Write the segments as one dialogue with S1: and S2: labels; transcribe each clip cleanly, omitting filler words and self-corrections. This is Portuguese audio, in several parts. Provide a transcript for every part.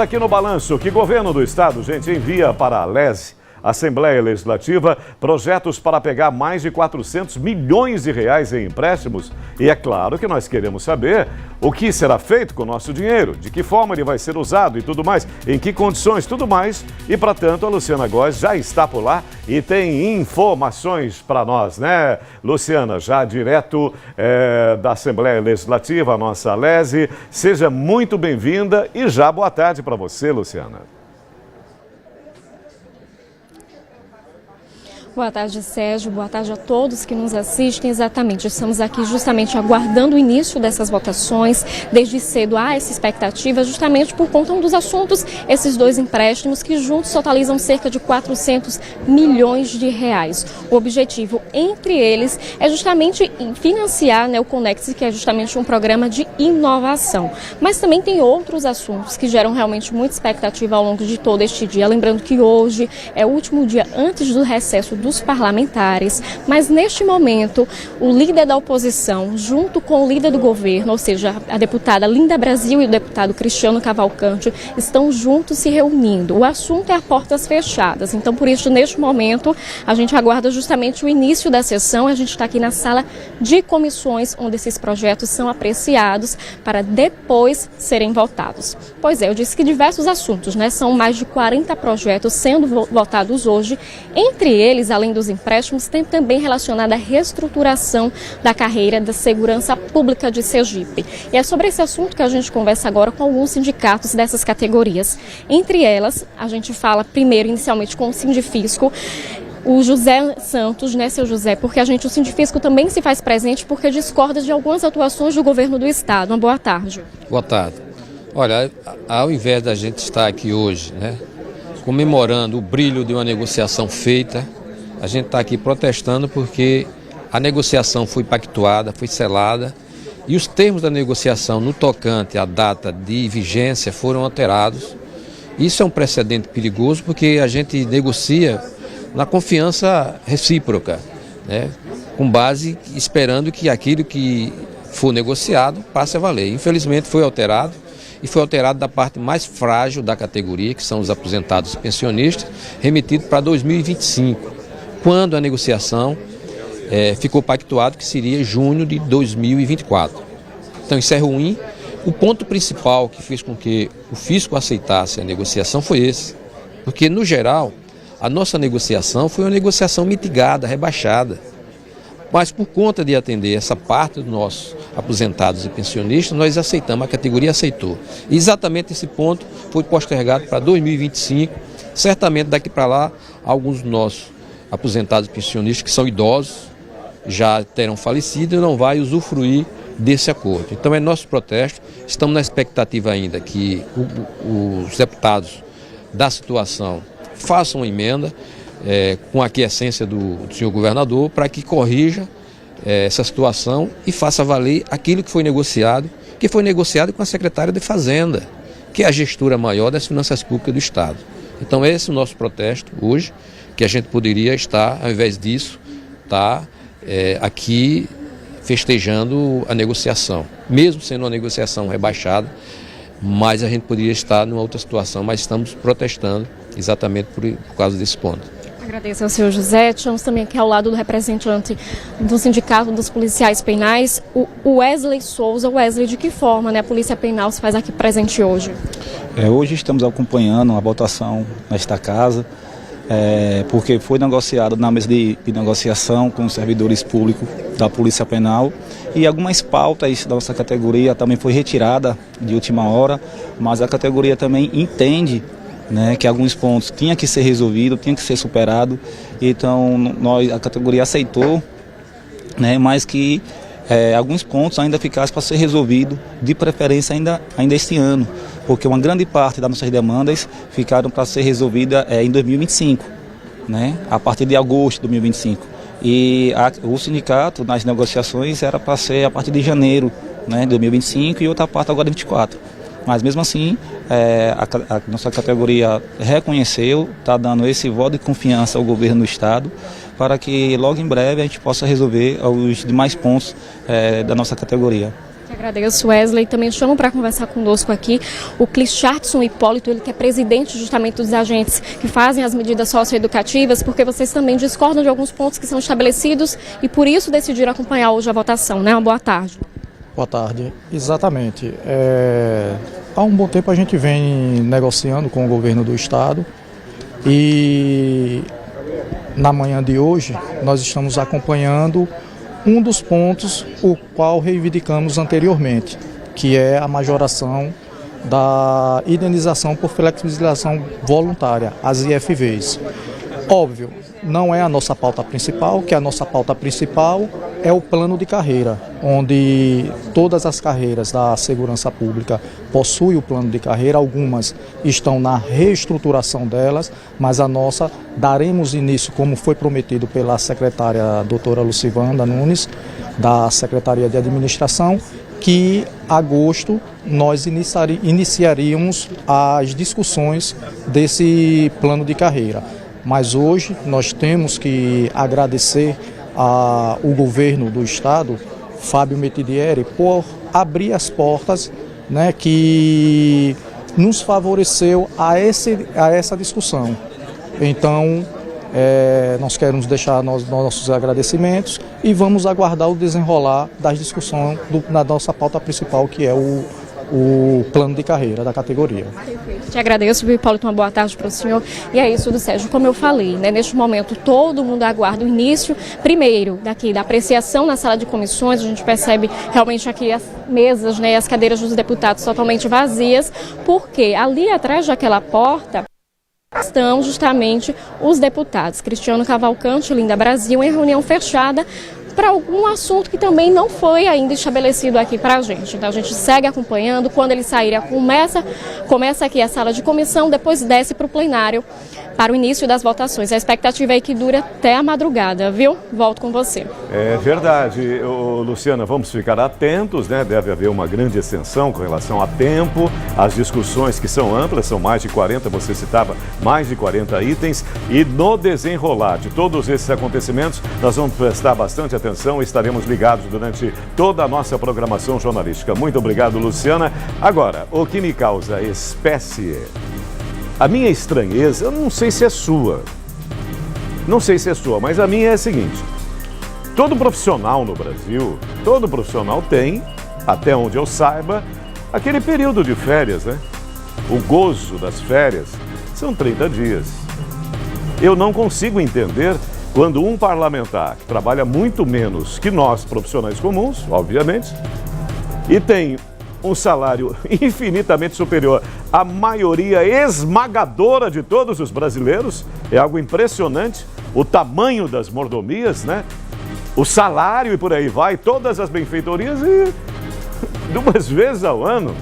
S1: aqui no Balanço que o governo do estado, gente, envia para a LESE, Assembleia Legislativa, projetos para pegar mais de 400 milhões de reais em empréstimos. E é claro que nós queremos saber o que será feito com o nosso dinheiro, de que forma ele vai ser usado e tudo mais, em que condições, tudo mais. E, para tanto, a Luciana Góes já está por lá e tem informações para nós, né, Luciana? Já direto da Assembleia Legislativa, a nossa LESE. Seja muito bem-vinda e já boa tarde para você, Luciana.
S2: Boa tarde, Sérgio. Boa tarde a todos que nos assistem. Exatamente, estamos aqui justamente aguardando o início dessas votações. Desde cedo há essa expectativa, justamente por conta dos assuntos, esses dois empréstimos que juntos totalizam cerca de 400 milhões de reais. O objetivo, entre eles, é justamente financiar, o Conex, que é justamente um programa de inovação. Mas também tem outros assuntos que geram realmente muita expectativa ao longo de todo este dia. Lembrando que hoje é o último dia antes do recesso dos parlamentares, mas neste momento o líder da oposição, junto com o líder do governo, ou seja, a deputada Linda Brasil e o deputado Cristiano Cavalcante, estão juntos se reunindo. O assunto é a portas fechadas, então por isso neste momento a gente aguarda justamente o início da sessão. A gente está aqui na sala de comissões, onde esses projetos são apreciados para depois serem votados. Pois é, eu disse que diversos assuntos, são mais de 40 projetos sendo votados hoje. Entre eles, além dos empréstimos, tem também relacionada à reestruturação da carreira da segurança pública de Sergipe. E é sobre esse assunto que a gente conversa agora com alguns sindicatos dessas categorias. Entre elas, a gente fala primeiro, inicialmente, com o Sindifisco, o José Santos, seu José, porque o Sindifisco também se faz presente porque discorda de algumas atuações do governo do estado. Uma boa tarde.
S3: Boa tarde. Olha, ao invés da gente estar aqui hoje, comemorando o brilho de uma negociação feita, a gente está aqui protestando porque a negociação foi pactuada, foi selada e os termos da negociação no tocante à data de vigência foram alterados. Isso é um precedente perigoso porque a gente negocia na confiança recíproca, com base esperando que aquilo que for negociado passe a valer. Infelizmente foi alterado. E foi alterado da parte mais frágil da categoria, que são os aposentados e pensionistas, remetido para 2025, quando a negociação ficou pactuado que seria junho de 2024. Então isso é ruim. O ponto principal que fez com que o fisco aceitasse a negociação foi esse, porque no geral a nossa negociação foi uma negociação mitigada, rebaixada. Mas por conta de atender essa parte dos nossos aposentados e pensionistas, nós aceitamos, a categoria aceitou. E exatamente esse ponto foi postergado para 2025. Certamente daqui para lá, alguns dos nossos aposentados e pensionistas que são idosos, já terão falecido e não vai usufruir desse acordo. Então é nosso protesto. Estamos na expectativa ainda que os deputados da situação façam uma emenda, com a aquiescência do senhor governador, para que corrija essa situação e faça valer aquilo que foi negociado com a secretária de Fazenda, que é a gestora maior das finanças públicas do Estado. Então esse é o nosso protesto hoje, que a gente poderia estar, ao invés disso, aqui festejando a negociação, mesmo sendo uma negociação rebaixada, mas a gente poderia estar numa outra situação, mas estamos protestando exatamente por causa desse ponto.
S2: Agradeço ao senhor José. Estamos também aqui ao lado do representante do Sindicato dos Policiais Penais, o Wesley Souza. Wesley, de que forma a Polícia Penal se faz aqui presente hoje?
S4: Hoje estamos acompanhando a votação nesta casa, porque foi negociado na mesa de negociação com os servidores públicos da Polícia Penal e algumas pautas da nossa categoria também foi retirada de última hora, mas a categoria também entende que alguns pontos tinham que ser resolvidos, tinham que ser superados. Então a categoria aceitou, mas que alguns pontos ainda ficassem para ser resolvidos, de preferência ainda este ano, porque uma grande parte das nossas demandas ficaram para ser resolvida em 2025, a partir de agosto de 2025. E o sindicato, nas negociações, era para ser a partir de janeiro de 2025 e outra parte agora em 2024. Mas mesmo assim, a nossa categoria reconheceu, está dando esse voto de confiança ao governo do Estado para que logo em breve a gente possa resolver os demais pontos da nossa categoria.
S2: Agradeço, Wesley. Também chamo para conversar conosco aqui o Clichartson Hipólito, ele que é presidente justamente dos agentes que fazem as medidas socioeducativas, porque vocês também discordam de alguns pontos que são estabelecidos e por isso decidiram acompanhar hoje a votação, né? Uma boa tarde.
S5: Boa tarde. Exatamente. Há um bom tempo a gente vem negociando com o governo do estado e na manhã de hoje nós estamos acompanhando um dos pontos o qual reivindicamos anteriormente, que é a majoração da indenização por flexibilização voluntária, as IFVs. Óbvio, não é a nossa pauta principal, que a nossa pauta principal é o plano de carreira, onde todas as carreiras da segurança pública possuem o plano de carreira, algumas estão na reestruturação delas, mas a nossa daremos início, como foi prometido pela secretária doutora Lucivanda Nunes, da Secretaria de Administração, que em agosto nós iniciaríamos as discussões desse plano de carreira. Mas hoje nós temos que agradecer ao governo do estado, Fábio Metidieri, por abrir as portas, né, que nos favoreceu a essa discussão. Então, nós queremos deixar nossos agradecimentos e vamos aguardar o desenrolar das discussões na nossa pauta principal, que é o plano de carreira da categoria.
S2: Te agradeço, viu, Hipólito, uma boa tarde para o senhor. E é isso, do Sérgio, como eu falei, né, neste momento todo mundo aguarda o início, primeiro, da apreciação na sala de comissões. A gente percebe realmente aqui as mesas, né, as cadeiras dos deputados totalmente vazias, porque ali atrás daquela porta estão justamente os deputados Cristiano Cavalcante, Linda Brasil, em reunião fechada para algum assunto que também não foi ainda estabelecido aqui para a gente. Então a gente segue acompanhando, quando ele sair começa aqui a sala de comissão, depois desce para o plenário para o início das votações. A expectativa é que dure até a madrugada, viu? Volto com você.
S1: É verdade. Luciana, vamos ficar atentos, né? Deve haver uma grande extensão com relação a tempo, as discussões que são amplas, são mais de 40, você citava, mais de 40 itens, e no desenrolar de todos esses acontecimentos, nós vamos prestar bastante atenção e estaremos ligados durante toda a nossa programação jornalística. Muito obrigado, Luciana. Agora, o que me causa espécie, a minha estranheza, eu não sei se é sua, mas a minha é a seguinte: todo profissional no Brasil, todo profissional tem, até onde eu saiba, aquele período de férias, né? O gozo das férias são 30 dias. Eu não consigo entender quando um parlamentar que trabalha muito menos que nós, profissionais comuns, obviamente, e tem um salário infinitamente superior à maioria esmagadora de todos os brasileiros, é algo impressionante, o tamanho das mordomias, né? O salário e por aí vai, todas as benfeitorias e 2 vezes ao ano.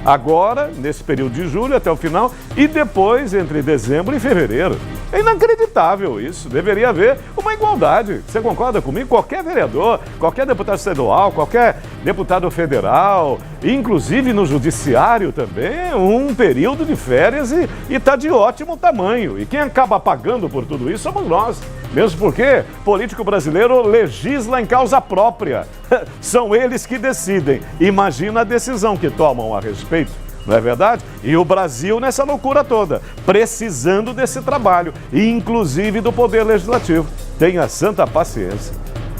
S1: Agora, nesse período de julho até o final, e depois entre dezembro e fevereiro. É inacreditável isso, deveria haver uma igualdade. Você concorda comigo? Qualquer vereador, qualquer deputado estadual, qualquer deputado federal, inclusive no judiciário também, um período de férias e está de ótimo tamanho. E quem acaba pagando por tudo isso somos nós. Mesmo porque político brasileiro legisla em causa própria. São eles que decidem. Imagina a decisão que tomam a respeito. Não é verdade? E o Brasil nessa loucura toda, precisando desse trabalho, inclusive do Poder Legislativo. Tenha santa paciência.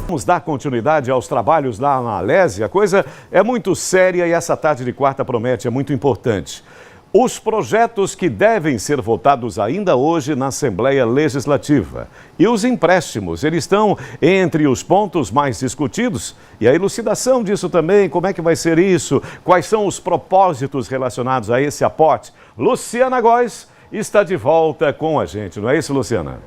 S1: Vamos dar continuidade aos trabalhos lá na Alesi. A coisa é muito séria e essa tarde de quarta promete, é muito importante. Os projetos que devem ser votados ainda hoje na Assembleia Legislativa. E os empréstimos, eles estão entre os pontos mais discutidos. E a elucidação disso também, como é que vai ser isso? Quais são os propósitos relacionados a esse aporte? Luciana Góes está de volta com a gente, não é isso, Luciana?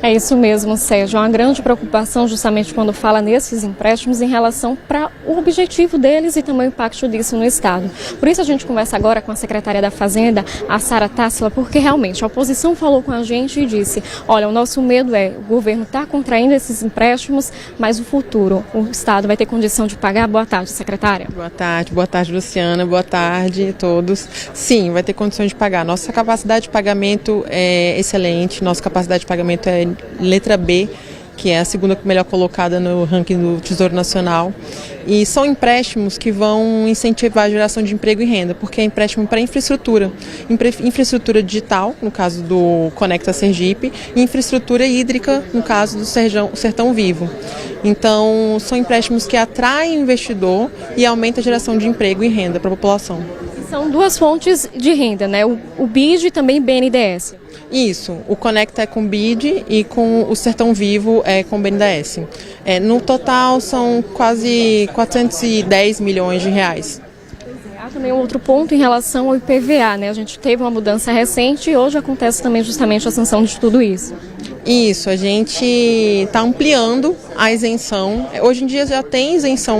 S2: É isso mesmo, Sérgio. É uma grande preocupação justamente quando fala nesses empréstimos em relação para o objetivo deles e também o impacto disso no Estado. Por isso a gente conversa agora com a secretária da Fazenda, a Sara Tássila, porque realmente a oposição falou com a gente e disse: olha, o nosso medo é o governo está contraindo esses empréstimos, mas o futuro, o Estado vai ter condição de pagar? Boa tarde, secretária.
S6: Boa tarde, Luciana, boa tarde a todos. Sim, vai ter condições de pagar. Nossa capacidade de pagamento é excelente, nossa capacidade de pagamento é letra B, que é a segunda melhor colocada no ranking do Tesouro Nacional. E são empréstimos que vão incentivar a geração de emprego e renda, porque é empréstimo para infraestrutura. Infraestrutura digital, no caso do Conecta Sergipe, e infraestrutura hídrica, no caso do Sertão Vivo. Então, são empréstimos que atraem o investidor e aumentam a geração de emprego e renda para a população.
S2: São duas fontes de renda, né? O BID e também BNDES.
S6: Isso, o Conecta é com BID e com o Sertão Vivo é com BNDES. No total são quase 410 milhões de reais.
S2: Há também outro ponto em relação ao IPVA, né? A gente teve uma mudança recente e hoje acontece também justamente a sanção de tudo isso.
S6: Isso, a gente está ampliando a isenção. Hoje em dia já tem isenção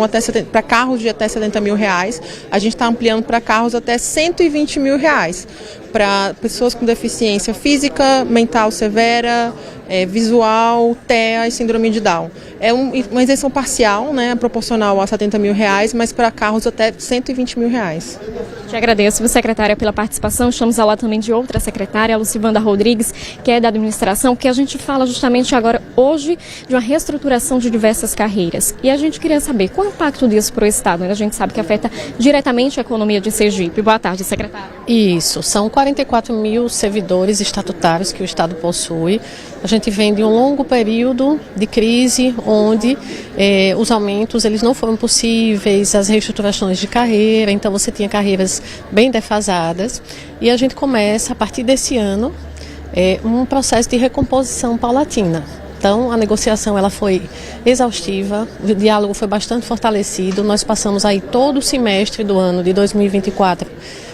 S6: para carros de até 70 mil reais. A gente está ampliando para carros até 120 mil reais. Para pessoas com deficiência física, mental severa, visual, TEA e síndrome de Down. É uma isenção parcial, né, proporcional a 70 mil reais, mas para carros até 120 mil reais.
S2: Te agradeço, secretária, pela participação. Estamos ao lado também de outra secretária, a Lucivanda Rodrigues, que é da administração, que a gente fala justamente agora, hoje, de uma reestruturação de diversas carreiras. E a gente queria saber qual é o impacto disso para o Estado. A gente sabe que afeta diretamente a economia de Sergipe. Boa tarde, secretária.
S7: Isso, são 44 mil servidores estatutários que o Estado possui. A gente vem de um longo período de crise, onde os aumentos eles não foram possíveis, as reestruturações de carreira, então você tinha carreiras bem defasadas. E a gente começa, a partir desse ano, um processo de recomposição paulatina. Então, a negociação ela foi exaustiva, o diálogo foi bastante fortalecido. Nós passamos aí todo o semestre do ano de 2024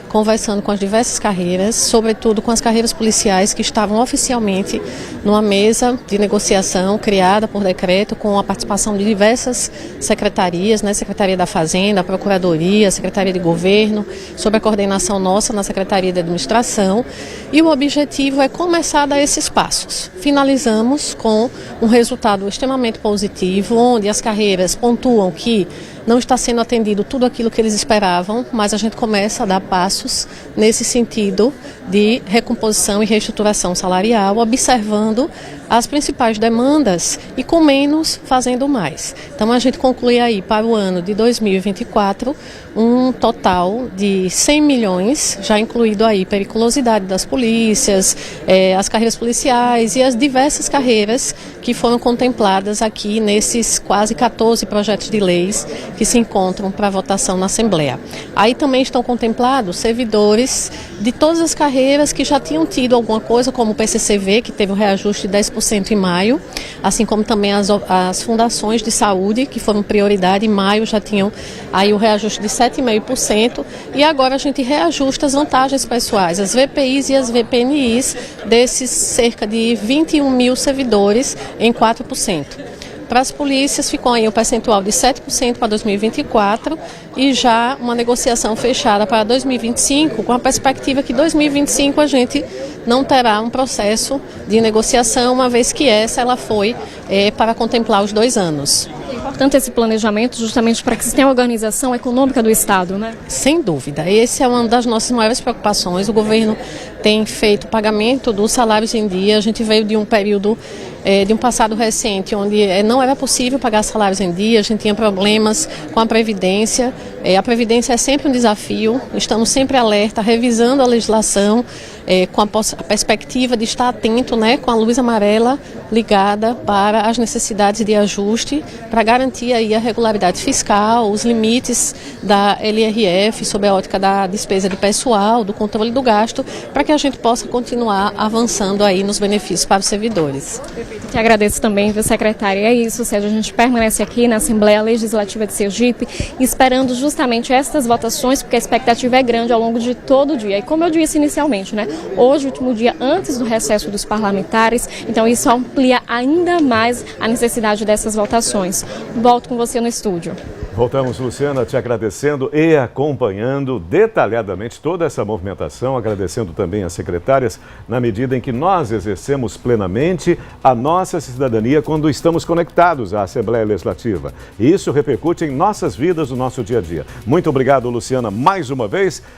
S7: conversando com as diversas carreiras, sobretudo com as carreiras policiais que estavam oficialmente numa mesa de negociação criada por decreto com a participação de diversas secretarias, né? Secretaria da Fazenda, a Procuradoria, a Secretaria de Governo, sob a coordenação nossa na Secretaria de Administração. E o objetivo é começar a dar esses passos. Finalizamos com um resultado extremamente positivo, onde as carreiras pontuam que não está sendo atendido tudo aquilo que eles esperavam, mas a gente começa a dar passos nesse sentido de recomposição e reestruturação salarial, observando as principais demandas e com menos fazendo mais. Então a gente conclui aí para o ano de 2024 um total de 100 milhões, já incluído aí periculosidade das polícias, as carreiras policiais e as diversas carreiras que foram contempladas aqui nesses quase 14 projetos de leis que se encontram para votação na Assembleia. Aí também estão contemplados servidores de todas as carreiras que já tinham tido alguma coisa, como o PCCV, que teve um reajuste de 10% em maio, assim como também as fundações de saúde, que foram prioridade, em maio já tinham aí o reajuste de 7,5%, e agora a gente reajusta as vantagens pessoais, as VPIs e as VPNIs, desses cerca de 21 mil servidores em 4%. Para as polícias ficou aí um percentual de 7% para 2024 e já uma negociação fechada para 2025, com a perspectiva que 2025 a gente não terá um processo de negociação, uma vez que ela foi para contemplar os 2 anos.
S2: É importante esse planejamento justamente para que se tenha uma organização econômica do Estado, né?
S7: Sem dúvida. Essa é uma das nossas maiores preocupações. O governo tem feito o pagamento dos salários em dia. A gente veio de um período de um passado recente, onde não era possível pagar salários em dia, a gente tinha problemas com a Previdência. A Previdência é sempre um desafio, estamos sempre alerta, revisando a legislação, com a perspectiva de estar atento, né, com a luz amarela ligada para as necessidades de ajuste, para garantir aí a regularidade fiscal, os limites da LRF sob a ótica da despesa de pessoal, do controle do gasto, para que a gente possa continuar avançando aí nos benefícios para os servidores.
S2: Te agradeço também, viu, secretária? É isso, Sérgio, a gente permanece aqui na Assembleia Legislativa de Sergipe, esperando justamente estas votações, porque a expectativa é grande ao longo de todo o dia. E como eu disse inicialmente, né, hoje, último dia antes do recesso dos parlamentares, então isso amplia ainda mais a necessidade dessas votações. Volto com você no estúdio.
S1: Voltamos, Luciana, te agradecendo e acompanhando detalhadamente toda essa movimentação, agradecendo também às secretárias, na medida em que nós exercemos plenamente a nossa cidadania quando estamos conectados à Assembleia Legislativa. E isso repercute em nossas vidas, no nosso dia a dia. Muito obrigado, Luciana, mais uma vez.